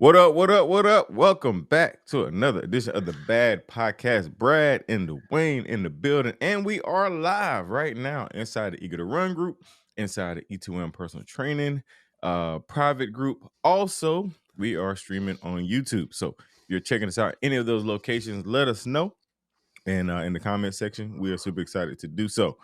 What up? What up? What up? Welcome back to another edition of the Bad Podcast. Brad and Dwayne in the building, and we are live right now inside the Eager to Run group, inside the E2M personal training private group. Also, we are streaming on YouTube. So if you're checking us out any of those locations, let us know. And in the comment section, we are super excited to do so.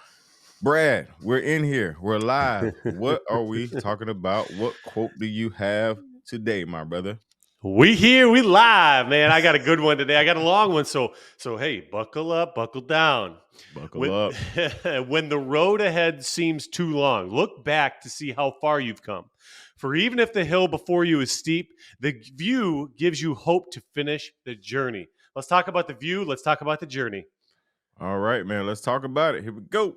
Brad, we're in here. We're live. What are we talking about? What quote do you have today, my brother? We here, we live, man. I got a good one today. I got a long one, so hey, buckle up, buckle down. Buckle up. When the road ahead seems too long, look back to see how far you've come. For even if the hill before you is steep, the view gives you hope to finish the journey. Let's talk about the view. Let's talk about the journey. All right, man. Let's talk about it. Here we go.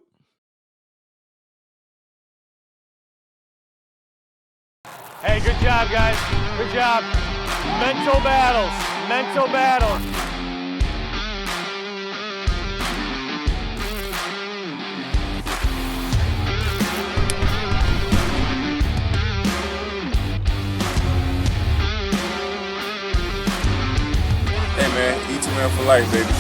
Hey, good job, guys. Good job. Mental battles. Mental battles. Hey, man. E2M for life, baby.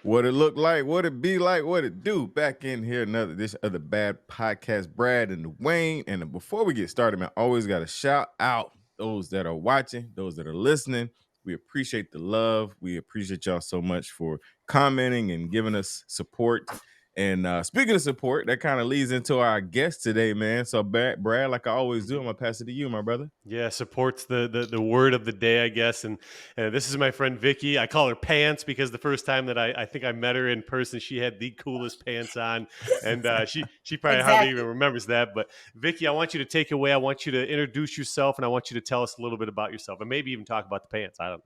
What it look like, what it be like, what it do. Back in here, another edition of the Bad Podcast, Brad and Dwayne. And before we get started, man, always got to shout out those that are watching, those that are listening. We appreciate the love. We appreciate y'all so much for commenting and giving us support. And speaking of support, that kind of leads into our guest today, man. So, Brad, like I always do, I'm going to pass it to you, my brother. Yeah, supports the word of the day, I guess. And this is my friend Vickie. I call her Pants because the first time that I think I met her in person, she had the coolest pants on. And she probably hardly even remembers that. But Vickie, I want you to take away. I want you to introduce yourself, and I want you to tell us a little bit about yourself, and maybe even talk about the pants. I don't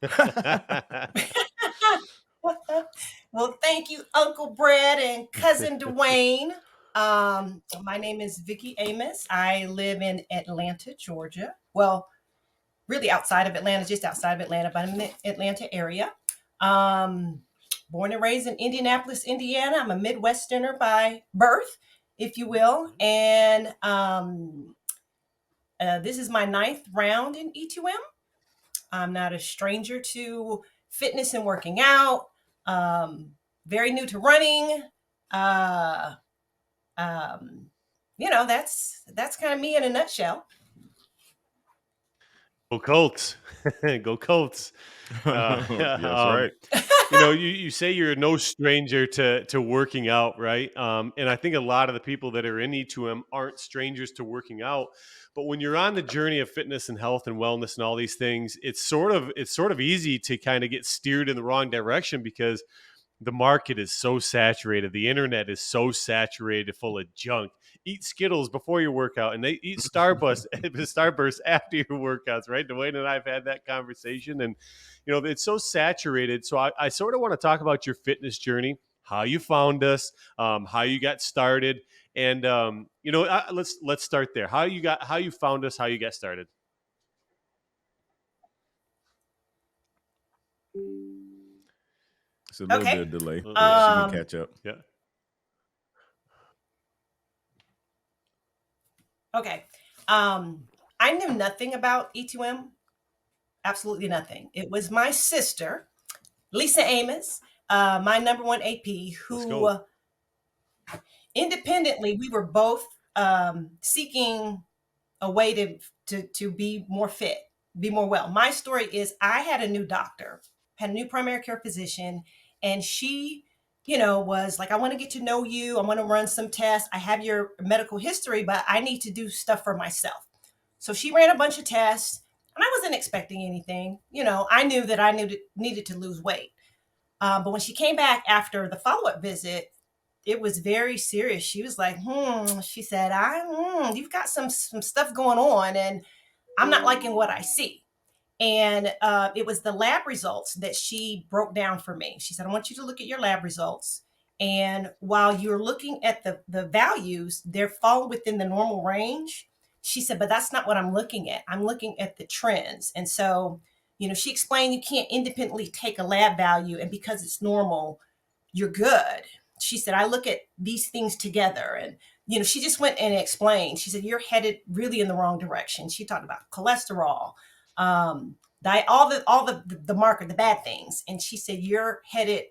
know. Well, thank you, Uncle Brad and Cousin Dwayne. My name is Vicki Amos. I live in Atlanta, Georgia. Well, really outside of Atlanta, just outside of Atlanta, but I'm in the Atlanta area. Born and raised in Indianapolis, Indiana. I'm a Midwesterner by birth, if you will. And this is my 9th round in E2M. I'm not a stranger to fitness and working out. Very new to running. That's kind of me in a nutshell. Go Colts. Go Colts. That's right. You say you're no stranger to working out, right? And I think a lot of the people that are in E2M aren't strangers to working out. But when you're on the journey of fitness and health and wellness and all these things, it's sort of easy to kind of get steered in the wrong direction because the market is so saturated. The internet is so saturated, full of junk. Eat Skittles before your workout, and they eat Starburst after your workouts, right? Dwayne and I have had that conversation, and it's so saturated. So I sort of want to talk about your fitness journey, how you found us, how you got started, and let's start there. How you found us, how you got started. It's a little bit of delay. She can catch up. Yeah. Okay. I knew nothing about E2M. Absolutely nothing. It was my sister, Lisa Amos, my number one AP, who independently, we were both seeking a way to be more fit, be more well. My story is I had a new doctor, had a new primary care physician, and she, was like, I want to get to know you. I want to run some tests. I have your medical history, but I need to do stuff for myself. So she ran a bunch of tests, and I wasn't expecting anything. I knew that I needed to lose weight. But when she came back after the follow-up visit, it was very serious. She was like, she said, you've got some stuff going on, and I'm not liking what I see. And it was the lab results that she broke down for me. She said, I want you to look at your lab results. And while you're looking at the values, they're fall within the normal range. She said, but that's not what I'm looking at. I'm looking at the trends. And so, she explained you can't independently take a lab value, and because it's normal, you're good. she said, I look at these things together. And, she just went and explained. She said, you're headed really in the wrong direction. She talked about cholesterol, all the marker, the bad things. And she said, you're headed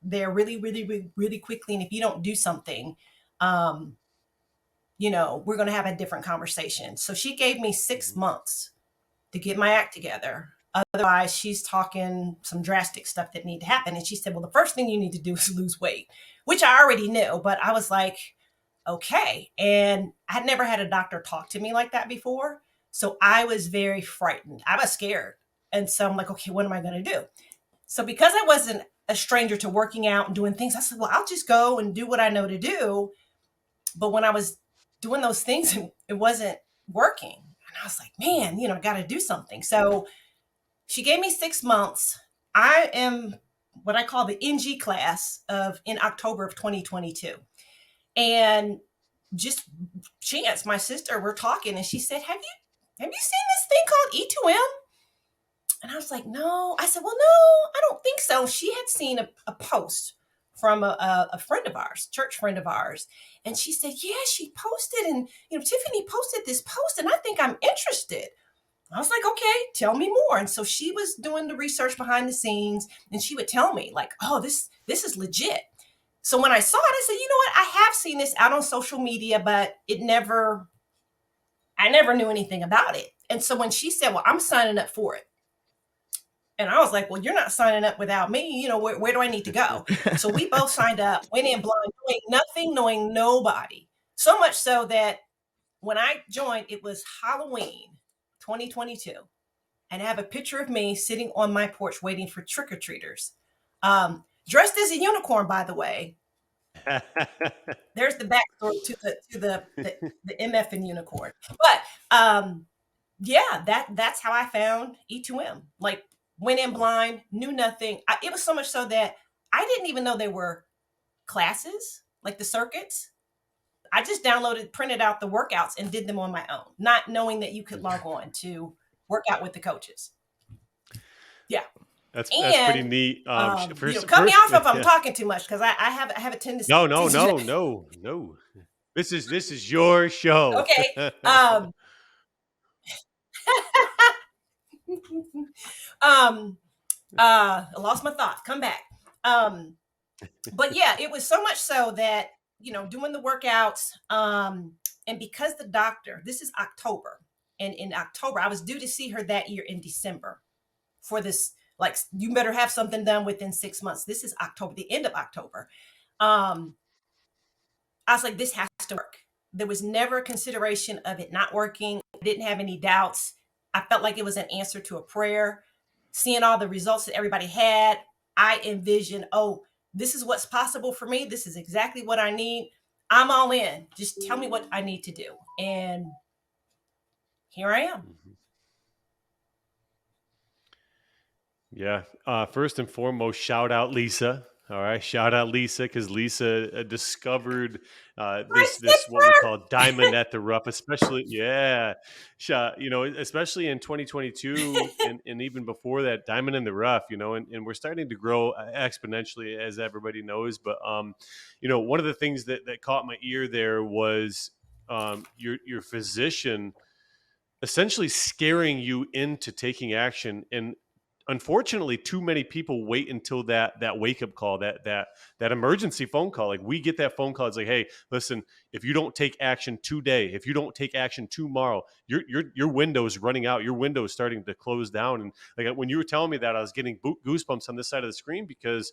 there really, really, really, really quickly. And if you don't do something, we're going to have a different conversation. So she gave me 6 months to get my act together. Otherwise, she's talking some drastic stuff that need to happen. And she said, well, the first thing you need to do is lose weight, which I already knew, but I was like, okay. And I had never had a doctor talk to me like that before. So I was very frightened. I was scared. And so I'm like, okay, what am I going to do? So because I wasn't a stranger to working out and doing things, I said, well, I'll just go and do what I know to do. But when I was doing those things, it wasn't working. And I was like, man, I got to do something. So she gave me 6 months. I am what I call the NG class in October of 2022. And just chance, my sister, we're talking, and she said, have you seen this thing called E2M? And I was like, no. I said, well, no, I don't think so. She had seen a post from a friend of ours, church friend of ours. And she said, yeah, she posted, and Tiffany posted this post, and I think I'm interested. I was like, okay, tell me more. And so she was doing the research behind the scenes, and she would tell me like, oh, this is legit. So when I saw it, I said, you know what? I have seen this out on social media, but I never knew anything about it. And so when she said, well, I'm signing up for it. And I was like, well, you're not signing up without me. Where do I need to go? So we both signed up, went in blind, knowing nothing, knowing nobody. So much so that when I joined, it was Halloween 2022. And I have a picture of me sitting on my porch waiting for trick-or-treaters. Dressed as a unicorn, by the way. There's the backstory to the MF'n Unicorn. But yeah, that's how I found E2M. Like, went in blind, knew nothing. It was so much so that I didn't even know there were classes, like the circuits. I just printed out the workouts and did them on my own, not knowing that you could log on to work out with the coaches. Yeah. That's pretty neat. Cut me off if I'm talking too much, because I have a tendency. No. This is your show. Okay. I lost my thought. Come back. But yeah, it was so much so that, doing the workouts, and because the doctor, this is October, and in October, I was due to see her that year in December for this, like, you better have something done within 6 months. This is October, the end of October. I was like, this has to work. There was never a consideration of it not working. I didn't have any doubts. I felt like it was an answer to a prayer. Seeing all the results that everybody had, I envisioned, oh, this is what's possible for me. This is exactly what I need. I'm all in. Just tell me what I need to do. And here I am. Yeah. First and foremost, shout out Lisa. All right. Shout out Lisa, because Lisa discovered this what we call diamond at the rough, especially, especially in 2022 and even before that, diamond in the rough, and we're starting to grow exponentially, as everybody knows. But, one of the things that caught my ear there was your physician essentially scaring you into taking action. And unfortunately, too many people wait until that wake up call, that emergency phone call. Like, we get that phone call. It's like, hey, listen, if you don't take action today, if you don't take action tomorrow, your window is running out. Your window is starting to close down. And like, when you were telling me that, I was getting goosebumps on this side of the screen, because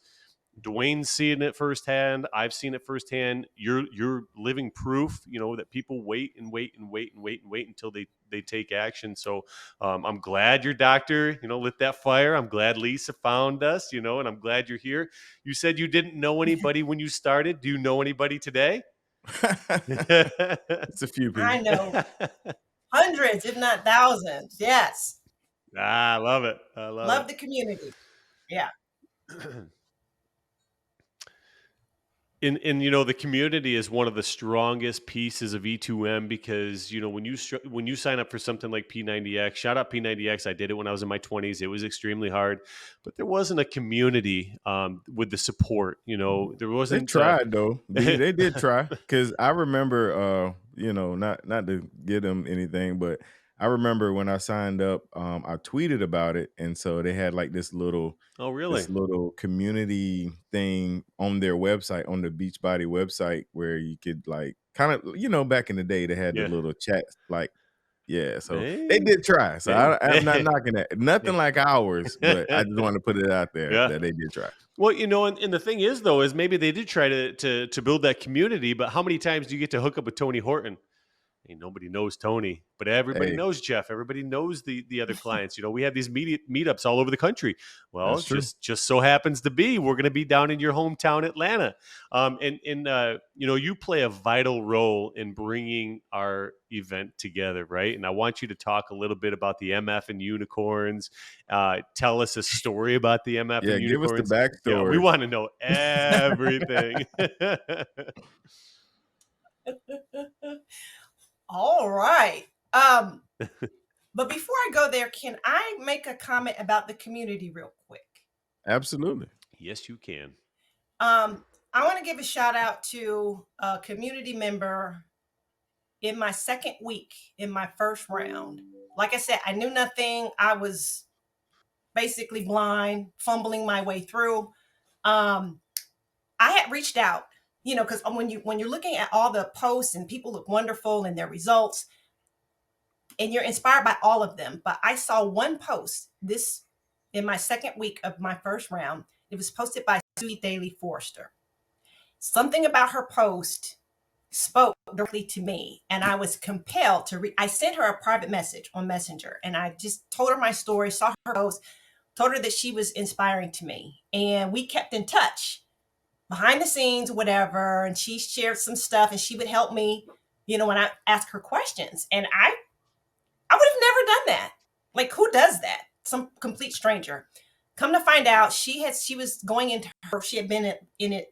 Dwayne's seeing it firsthand. I've seen it firsthand. You're living proof, that people wait until they take action. So I'm glad your doctor, lit that fire. I'm glad Lisa found us, and I'm glad you're here. You said you didn't know anybody when you started. Do you know anybody today? It's a few people. I know hundreds, if not thousands. Yes. I love it. I love the community. Yeah. And the community is one of the strongest pieces of E2M because when you sign up for something like P90X, shout out P90X. I did it when I was in my 20s. It was extremely hard, but there wasn't a community with the support. There They wasn't. tried though. They did try, because I remember, not to get them anything, but I remember when I signed up, I tweeted about it, and so they had like Oh, this really? little community thing on their website, on the Beachbody website, where you could like kind of, back in the day they had the Yeah. little chats, like, yeah, so they Hey, did try. So hey, I'm not knocking that. Nothing like ours, but I hey. just wanted to put it out there Yeah. that they did try. Well, and the thing is, though, is maybe they did try to build that community, but how many times do you get to hook up with Tony Horton? Nobody knows Tony, but everybody Hey, knows Jeff. Everybody knows the other clients. We have these meetups all over the country. Well, that's true. just so happens to be we're going to be down in your hometown, Atlanta, and you play a vital role in bringing our event together, right? And I want you to talk a little bit about the MF'n Unicorns. Tell us a story about the MF'n Yeah, give us the Unicorns. Yeah, we backstory. want to know everything. All right. But before I go there, can I make a comment about the community real quick? Absolutely. Yes, you can. I want to give a shout out to a community member in my second week in my first round. Like I said, I knew nothing. I was basically blind, fumbling my way through. I had reached out, because when you're looking at all the posts and people look wonderful and their results, and you're inspired by all of them. But I saw one post this in my second week of my first round. It was posted by Susie Daly Forrester. Something about her post spoke directly to me, and I was compelled to read. I sent her a private message on Messenger, and I just told her my story, saw her post, told her that she was inspiring to me, and we kept in touch behind the scenes, whatever. And she shared some stuff, and she would help me, when I ask her questions. And I would have never done that. Like, who does that? Some complete stranger. Come to find out, she was going into she had been in it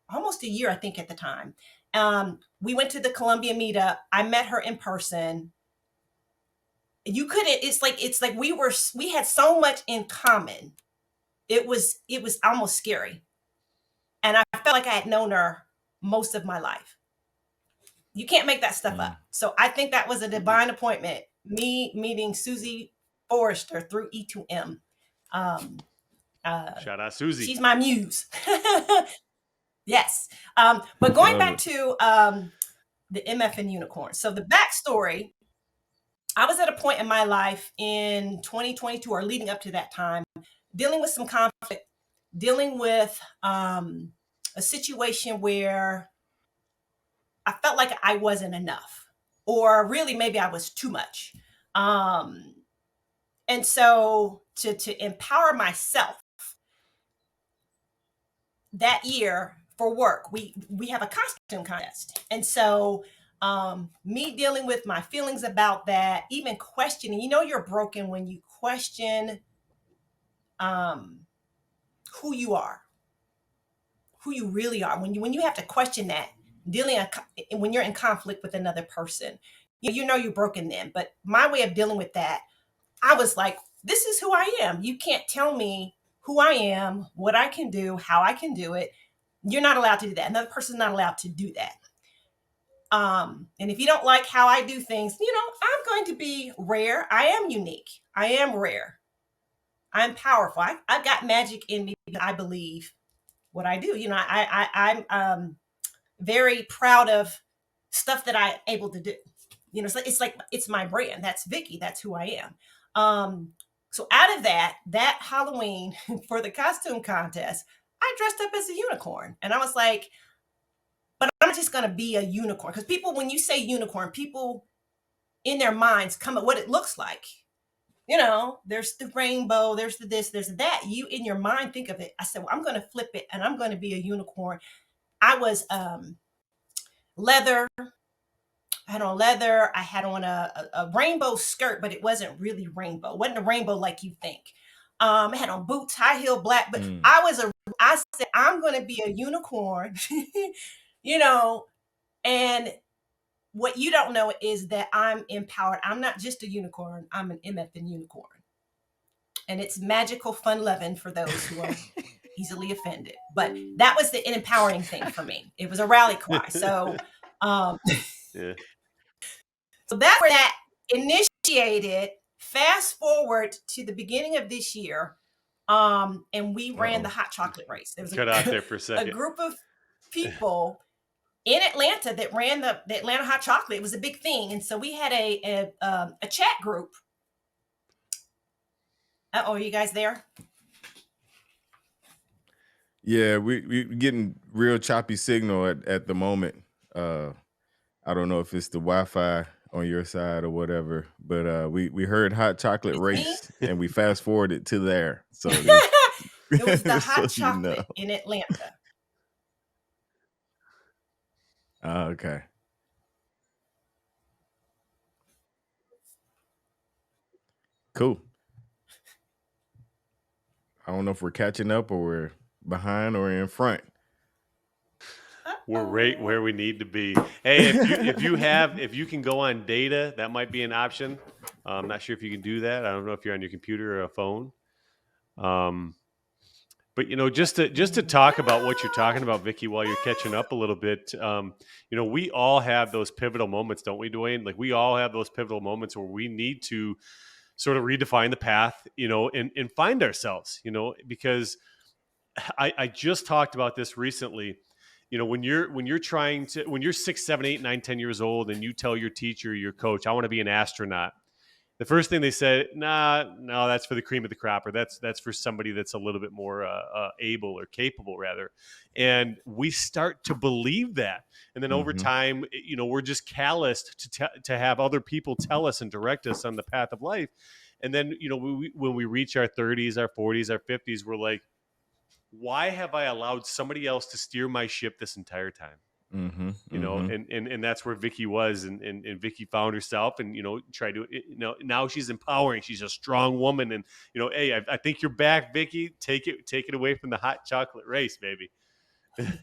almost a year, I think, at the time. We went to the Columbia meetup. I met her in person. You couldn't. It's like we had so much in common. It was almost scary, and I felt like I had known her most of my life. You can't make that stuff up. So I think that was a divine appointment. Me meeting Susie Forrester through E2M. Shout out Susie. She's my muse. Yes. But going back to the MF'n Unicorn. So the backstory, I was at a point in my life in 2022 or leading up to that time, dealing with some conflict, dealing with a situation where I felt like I wasn't enough, or really maybe I was too much. And so to empower myself that year for work, we have a costume contest. And so me dealing with my feelings about that, even questioning, you're broken when you question who you are, who you really are. When you have to question that, when you're in conflict with another person, you're broken then. But my way of dealing with that, I was like, this is who I am. You can't tell me who I am, what I can do, how I can do it. You're not allowed to do that. Another person's not allowed to do that. And if you don't like how I do things, I'm going to be rare. I am unique. I am rare. I'm powerful. I've got magic in me. I believe what I do. I'm very proud of stuff that I'm able to do. It's my brand. That's Vickie. That's who I am. So out of that Halloween for the costume contest, I dressed up as a unicorn, and I was like, but I'm just going to be a unicorn. Because people, when you say unicorn, people in their minds come at what it looks like. There's the rainbow, there's the this, there's that. You in your mind think of it. I said, well, I'm going to flip it, and I'm going to be a unicorn. I was leather. I had on leather. I had on a rainbow skirt, but it wasn't really rainbow. It wasn't a rainbow like you think. I had on boots, high heel, black, but I said, I'm going to be a unicorn, you know, and what you don't know is that I'm empowered. I'm not just a unicorn. I'm an MF'n Unicorn. And it's magical, fun loving for those who are easily offended. But that was the empowering thing for me. It was a rally cry. So, Yeah. so that's where that initiated. Fast forward to the beginning of this year, and we ran the hot chocolate race. There was Cut out there for a second. A group of people in Atlanta that ran the Atlanta hot chocolate. It was a big thing, and so we had a chat group. Are you guys there? Yeah, we getting real choppy signal at the moment. I don't know if it's the Wi-Fi on your side or whatever, but we heard hot chocolate race and we fast forwarded to there. So it was the hot chocolate in Atlanta. Okay. Cool. I don't know if we're catching up or we're behind or in front. We're right where we need to be. Hey, if you can go on data, that might be an option. I'm not sure if you can do that. I don't know if you're on your computer or a phone. But just to talk about what you're talking about, Vicki, while you're catching up a little bit, we all have those pivotal moments, don't we, Dwayne? Like we all have those pivotal moments where we need to sort of redefine the path, and find ourselves, because I just talked about this recently. When you're 6, 7, 8, 9, 10 years old and you tell your teacher, your coach, I want to be an astronaut. The first thing they said, no, that's for the cream of the crop, or that's for somebody that's a little bit more able or capable, rather. And we start to believe that, and then over time, we're just calloused to have other people tell us and direct us on the path of life. And then when we reach our 30s, our 40s, our 50s, we're like, why have I allowed somebody else to steer my ship this entire time? And that's where Vicki was, and Vicki found herself, and tried to, now she's empowering. She's a strong woman, and hey, I think you're back, Vicki. Take it away from the hot chocolate race, baby. There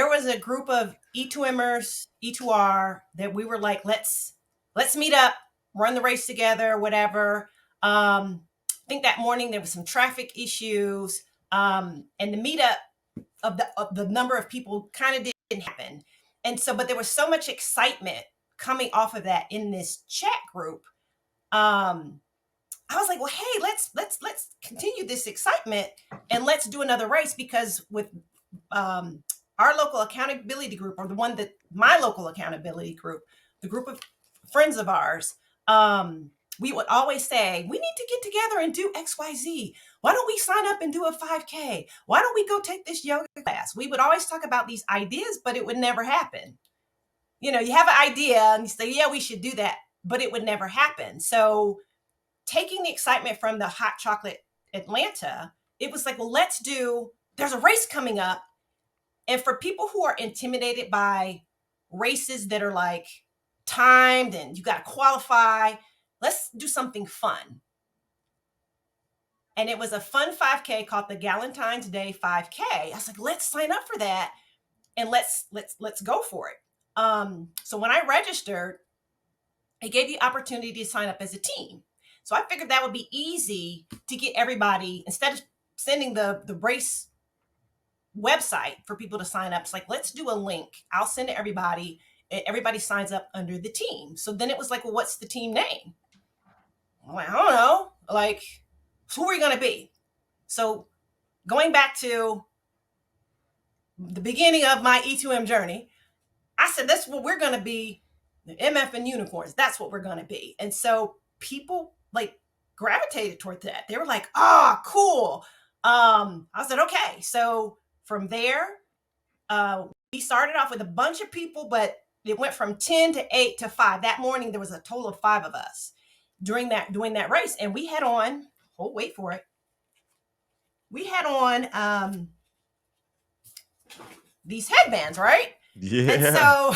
was a group of E2Mers, E2R that we were like, let's meet up, run the race together, whatever. I think that morning there was some traffic issues, and the meetup of the number of people kind of didn't happen. And so, but there was so much excitement coming off of that in this chat group. I was like, well, hey, let's continue this excitement and let's do another race, because with our local accountability group, or my local accountability group, the group of friends of ours, we would always say, we need to get together and do XYZ. Why don't we sign up and do a 5K? Why don't we go take this yoga class? We would always talk about these ideas, but it would never happen. You have an idea and you say, yeah, we should do that, but it would never happen. So taking the excitement from the hot chocolate Atlanta, it was like, well, there's a race coming up. And for people who are intimidated by races that are like timed and you got to qualify, let's do something fun. And it was a fun 5K called the Galentine's Day 5K. I was like, let's sign up for that and let's go for it. So when I registered, it gave the opportunity to sign up as a team. So I figured that would be easy to get everybody, instead of sending the race website for people to sign up. It's like, let's do a link. I'll send it to everybody. Everybody signs up under the team. So then it was like, well, what's the team name? I'm like, I don't know. Like, who are we going to be? So going back to the beginning of my E2M journey, I said, that's what we're going to be. The MF'n Unicorns. That's what we're going to be. And so people like gravitated toward that. They were like, cool. I said, okay. So from there, we started off with a bunch of people, but it went from 10 to 8 to 5. That morning, there was a total of 5 of us doing that race. And we had on, wait for it. We had on these headbands, right? Yeah. And so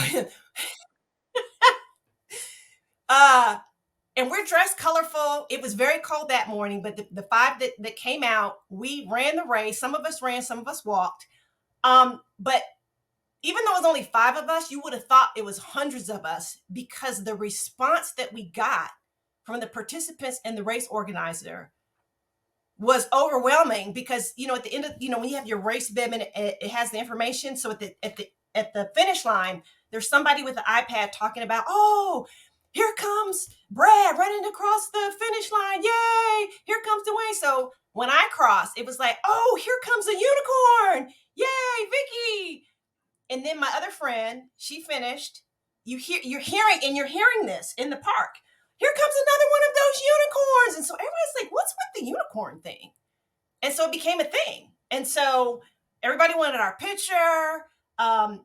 And we're dressed colorful. It was very cold that morning, but the five that came out, we ran the race. Some of us ran, some of us walked. But even though it was only 5 of us, you would have thought it was hundreds of us, because the response that we got from the participants and the race organizer was overwhelming. Because, at the end of, when you have your race bib and it has the information. So at the finish line, there's somebody with an iPad talking about, oh, here comes Brad running across the finish line. Yay! Here comes Dwayne. So when I crossed, it was like, oh, here comes a unicorn. Yay, Vickie. And then my other friend, she finished. You're hearing this in the park. Here comes another one of those unicorns. And so everybody's like, what's with the unicorn thing? And so it became a thing. And so everybody wanted our picture.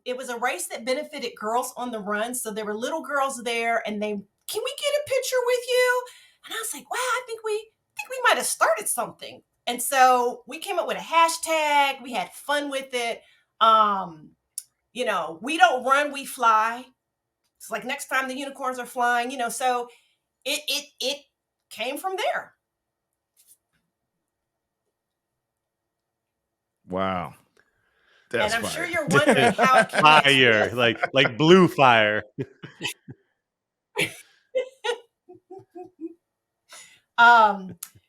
It was a race that benefited girls on the run. So there were little girls there, and can we get a picture with you? And I was like, wow, I think we might have started something. And so we came up with a hashtag. We had fun with it. We don't run, we fly. It's like next time the unicorns are flying, so it came from there. Wow. That's and I'm fire. Sure you're wondering how it fire, like blue fire.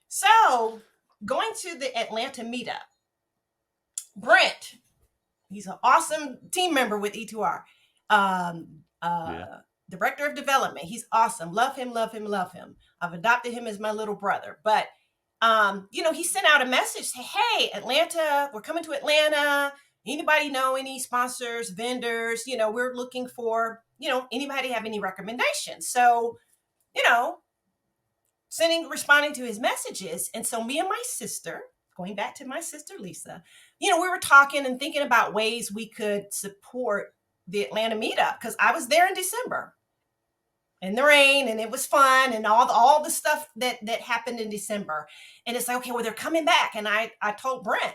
So going to the Atlanta meetup, Brent, he's an awesome team member with E2R. Director of development. He's awesome. Love him, love him, love him. I've adopted him as my little brother. But, he sent out a message, say, hey, Atlanta, we're coming to Atlanta. Anybody know any sponsors, vendors? We're looking for, anybody have any recommendations? So, responding to his messages. And so me and my sister, going back to my sister, Lisa, we were talking and thinking about ways we could support the Atlanta meetup, because I was there in December in the rain, and it was fun, and all the stuff that happened in December. And it's like, okay, well, they're coming back. And I told Brent,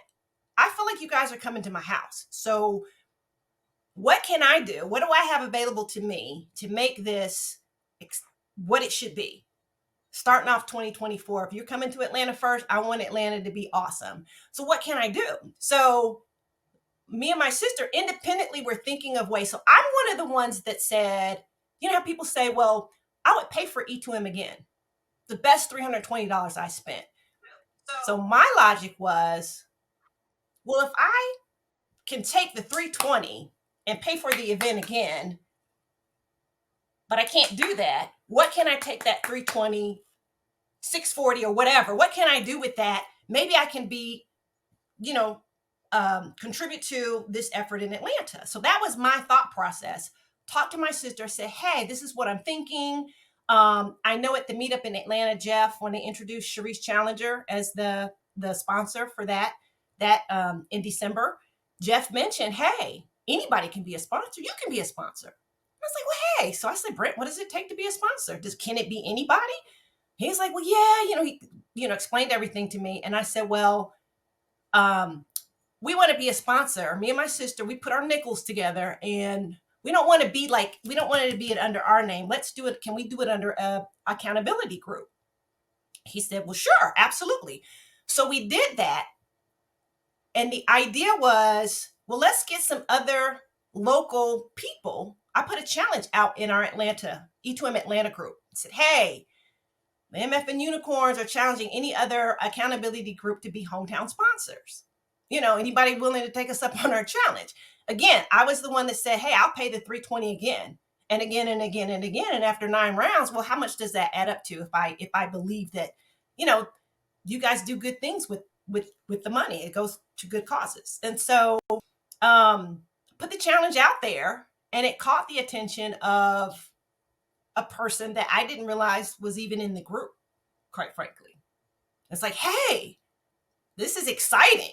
I feel like you guys are coming to my house. So what can I do? What do I have available to me to make this what it should be? Starting off 2024, if you're coming to Atlanta first, I want Atlanta to be awesome. So what can I do? So me and my sister independently were thinking of ways. So I'm one of the ones that said, how people say, well, I would pay for E2M again. The best $320 I spent. So my logic was, well, if I can take the $320 and pay for the event again, but I can't do that, what can I take that $320, $640 or whatever? What can I do with that? Maybe I can be, contribute to this effort in Atlanta. So that was my thought process. Talked to my sister, said, hey, this is what I'm thinking. I know at the meetup in Atlanta, Jeff, when they introduced Sharice Challenger as the sponsor for that in December, Jeff mentioned, hey, anybody can be a sponsor. You can be a sponsor. I was like, well, hey. So I said, Brent, what does it take to be a sponsor? Can it be anybody? He's like, well, yeah, he explained everything to me. And I said, well, we want to be a sponsor. Me and my sister, we put our nickels together, and we don't want it to be under our name. Let's do it. Can we do it under a accountability group? He said, well, sure, absolutely. So we did that. And the idea was, well, let's get some other local people. I put a challenge out in our Atlanta, E2M Atlanta group. I said, hey, the MF'n Unicorns are challenging any other accountability group to be hometown sponsors. Anybody willing to take us up on our challenge? Again, I was the one that said, hey, I'll pay the $320 again and again and again and again. And after 9 rounds, well, how much does that add up to if I believe that, you guys do good things with the money? It goes to good causes. And so put the challenge out there, and it caught the attention of a person that I didn't realize was even in the group, quite frankly. It's like, hey, this is exciting.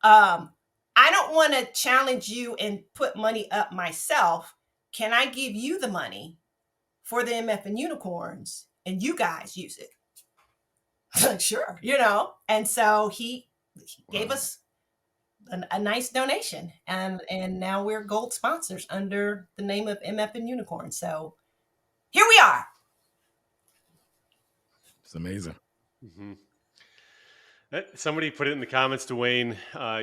I don't want to challenge you and put money up myself. Can I give you the money for the MF'n Unicorns and you guys use it? Like, sure, And so he gave us a nice donation, and now we're gold sponsors under the name of MF'n Unicorn. So here we are. It's amazing. Mm-hmm. Somebody put it in the comments, Dwayne.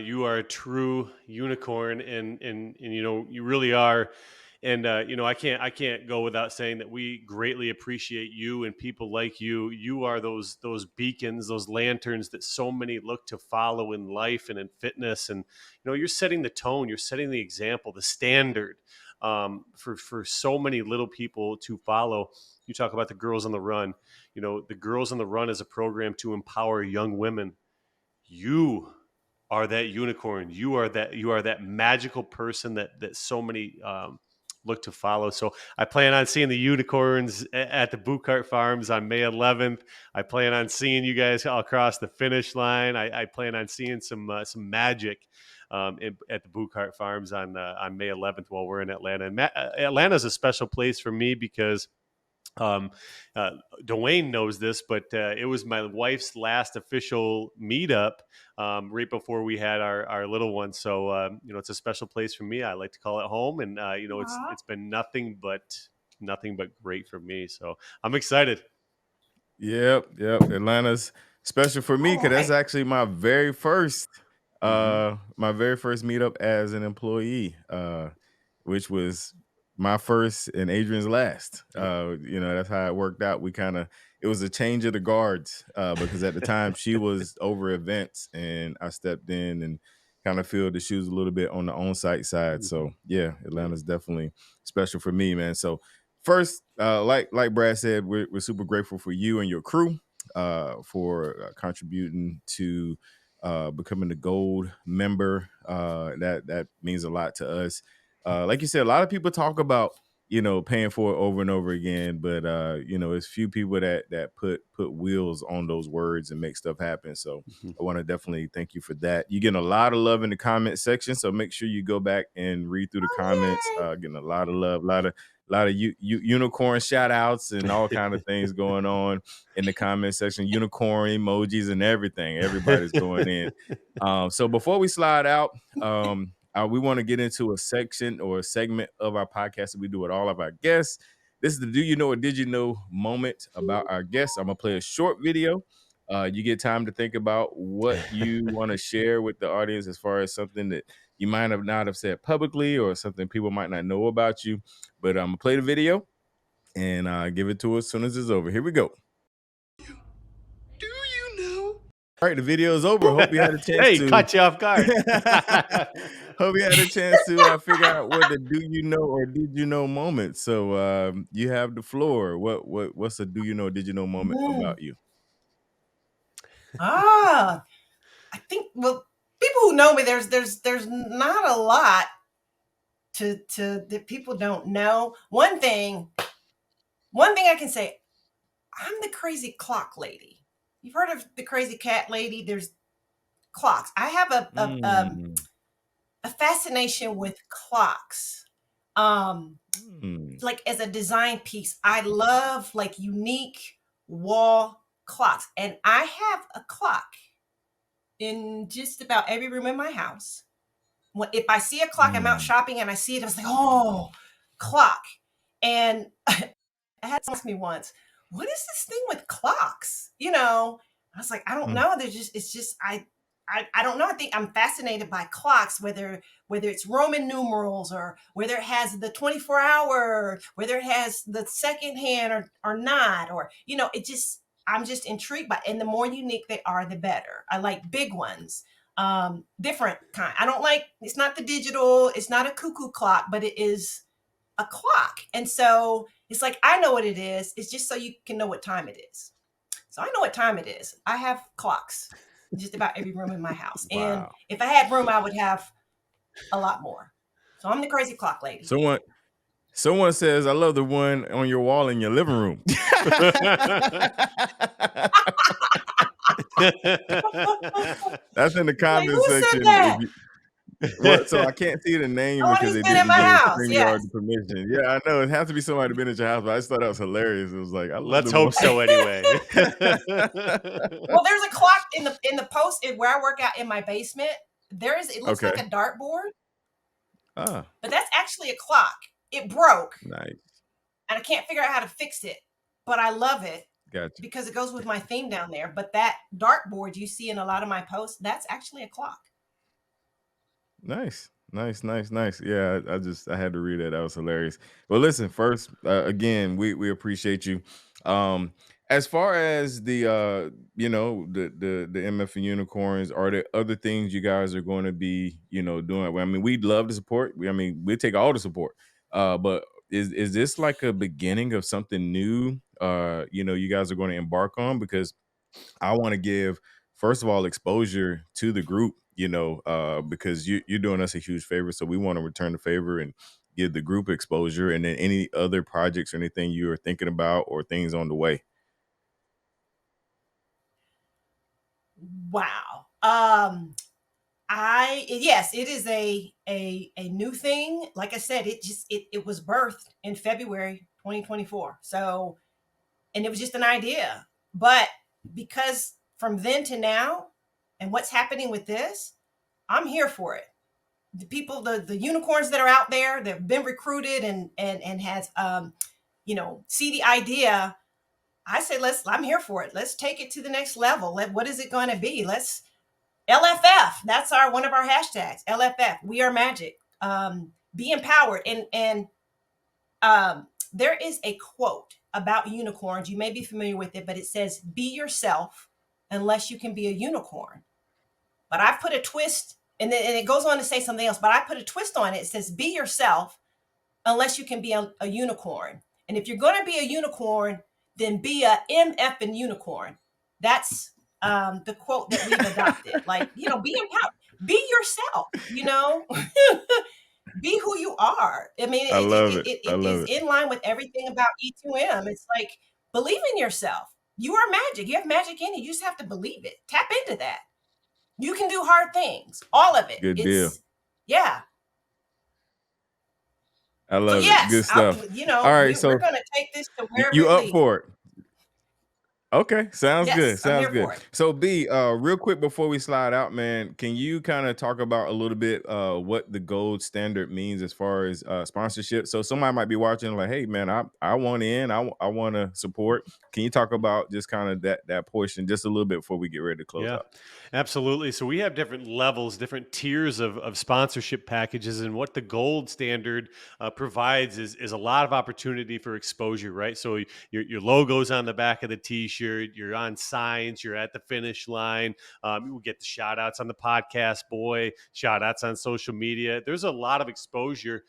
You are a true unicorn, and you really are. And I can't go without saying that we greatly appreciate you and people like you. You are those beacons, those lanterns that so many look to follow in life and in fitness. And you're setting the tone, you're setting the example, the standard for so many little people to follow. You talk about the Girls on the Run. The Girls on the Run is a program to empower young women. You are that unicorn. You are that magical person that so many look to follow. So I plan on seeing the unicorns at the Boot Cart Farms on May 11th. I plan on seeing you guys all across the finish line. I plan on seeing some magic at the Boot Cart Farms on May 11th while we're in Atlanta. And Atlanta is a special place for me because um, uh, Dwayne knows this, but it was my wife's last official meetup right before we had our little one. So it's a special place for me. I like to call it home, and it's been nothing but great for me. So I'm excited. Yep. Atlanta's special for me All because that's right. actually Mm-hmm. my very first meetup as an employee, which was my first and Adrian's last. Yep. That's how it worked out. It was a change of the guards because at the time she was over events and I stepped in and kind of filled the shoes a little bit on the on-site side. So yeah, Atlanta's definitely special for me, man. So first, like Brad said, we're super grateful for you and your crew for contributing to becoming a gold member. That means a lot to us. Like you said, a lot of people talk about paying for it over and over again, but it's few people that put wheels on those words and make stuff happen. So I want to definitely thank you for that. You're getting a lot of love in the comment section, so make sure you go back and read through the comments. Getting a lot of love, a lot of unicorn shout outs and all kind of things going on in the comment section, unicorn emojis and everything. Everybody's going in. So before we slide out, we want to get into a section or a segment of our podcast that we do with all of our guests. This is the Do You Know or Did You Know moment about our guests. I'm going to play a short video. You get time to think about what you want to share with the audience as far as something that you might have not have said publicly or something people might not know about you. But I'm going to play the video and give it to us as soon as it's over. Here we go. Do you know? All right, the video is over. Hope you had a chance Hey, to caught you off guard. hope you had a chance to figure out what the do you know or did you know moment. So you have the floor. What's a do you know, did you know moment about you? I think people who know me, there's not a lot to that people don't know. One thing I can say, I'm the crazy clock lady. You've heard of the crazy cat lady? There's clocks. I have a fascination with clocks. Like as a design piece, I love like unique wall clocks, and I have a clock in just about every room in my house. If I see a clock, I'm out shopping and I see it, I was like, oh, clock. And I had someone ask me once, what is this thing with clocks? I was like, I don't know. I don't know. I think I'm fascinated by clocks, whether it's Roman numerals or whether it has the 24-hour, whether it has the second hand or not, or I'm just intrigued by it. And the more unique they are, the better. I like big ones, different kind. I don't like, it's not the digital, it's not a cuckoo clock, but it is a clock. And so it's like, I know what it is. It's just so you can know what time it is. So I know what time it is. I have clocks in just about every room in my house. Wow. And if I had room, I would have a lot more. So I'm the crazy clock lady. Someone says, I love the one on your wall in your living room. That's in the comment who said section. that? So I can't see the name because Who's they been in didn't my give house? StreamYard Yes. the permission. Yeah, I know. It has to be somebody been at your house, but I just thought that was hilarious. It was like, Let's hope so anyway. Well, there's a clock in the post where I work out in my basement. It looks like a dartboard. But that's actually a clock. It broke. Nice. And I can't figure out how to fix it, but I love it. Gotcha. because it goes with my theme down there. But that dartboard you see in a lot of my posts, that's actually a clock. Nice. Nice, nice, nice. Yeah, I had to read that. That was hilarious. Well, listen, first, again, we appreciate you. Um, as far as the the MF'n Unicorns, are there other things you guys are going to be, doing? Well, I mean, we'd love to support. We take all the support. But is this like a beginning of something new you guys are going to embark on? Because I want to give, first of all, exposure to the group, because you're doing us a huge favor. So we want to return the favor and give the group exposure. And then any other projects or anything you are thinking about or things on the way. Wow. Yes, it is a new thing. Like I said, it was birthed in February 2024. So, and it was just an idea. But because from then to now and what's happening with this, I'm here for it. The people, the unicorns that are out there that have been recruited and has see the idea. I say I'm here for it. Let's take it to the next level. What is it going to be? Let's LFF. That's one of our hashtags. LFF. We are magic. Be empowered. And there is a quote about unicorns. You may be familiar with it, but it says, "Be yourself, unless you can be a unicorn." But I put a twist, and it goes on to say something else. But I put a twist on it. It says, "Be yourself, unless you can be a unicorn." And if you're going to be a unicorn, then be a MF'n Unicorn. That's the quote that we've adopted. Like, be empowered, be yourself, be who you are. I mean, I love it. I it love is it. in line with everything about E2M. It's like, believe in yourself. You are magic. You have magic in you. You just have to believe it. Tap into that. You can do hard things. All of it. Good deal. Yeah. I So love it. Good yes, stuff. All right. we're So going to take this to wherever you it up leads. for it? Okay, sounds good. Yes, I'm Sounds here good. for it. So B, real quick before we slide out, man, can you kind of talk about a little bit what the gold standard means as far as sponsorship? So somebody might be watching like, hey man, I want in, I want to support. Can you talk about just kind of that portion just a little bit before we get ready to close Yeah, out? absolutely. So we have different levels, different tiers of sponsorship packages, and what the gold standard provides is a lot of opportunity for exposure, right? So your logo's on the back of the T-shirt, you're on signs, you're at the finish line. You will get the shout outs on the podcast, boy, shout outs on social media. There's a lot of exposure.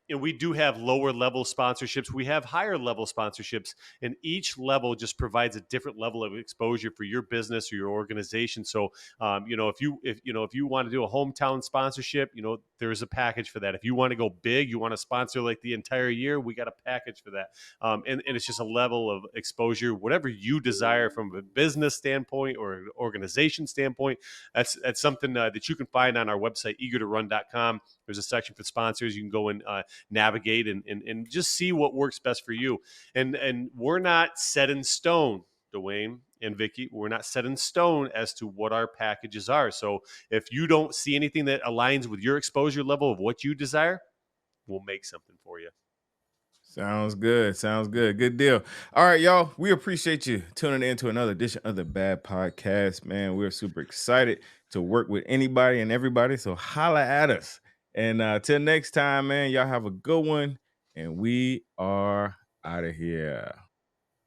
And we do have lower level sponsorships. We have higher level sponsorships, and each level just provides a different level of exposure for your business or your organization. So, if you want to do a hometown sponsorship, there's a package for that. If you want to go big, you want to sponsor like the entire year, we got a package for that. And it's just a level of exposure, whatever you desire from a business standpoint or an organization standpoint. That's something that you can find on our website, eager2run.com. There's a section for sponsors. You can go and navigate and just see what works best for you. And we're not set in stone, Dwayne and Vicki. We're not set in stone as to what our packages are. So if you don't see anything that aligns with your exposure level of what you desire, we'll make something for you. Sounds good. Sounds good. Good deal. All right, y'all. We appreciate you tuning in to another edition of the Bad Podcast. Man, we're super excited to work with anybody and everybody. So holla at us. And till next time, man, y'all have a good one. And we are out of here.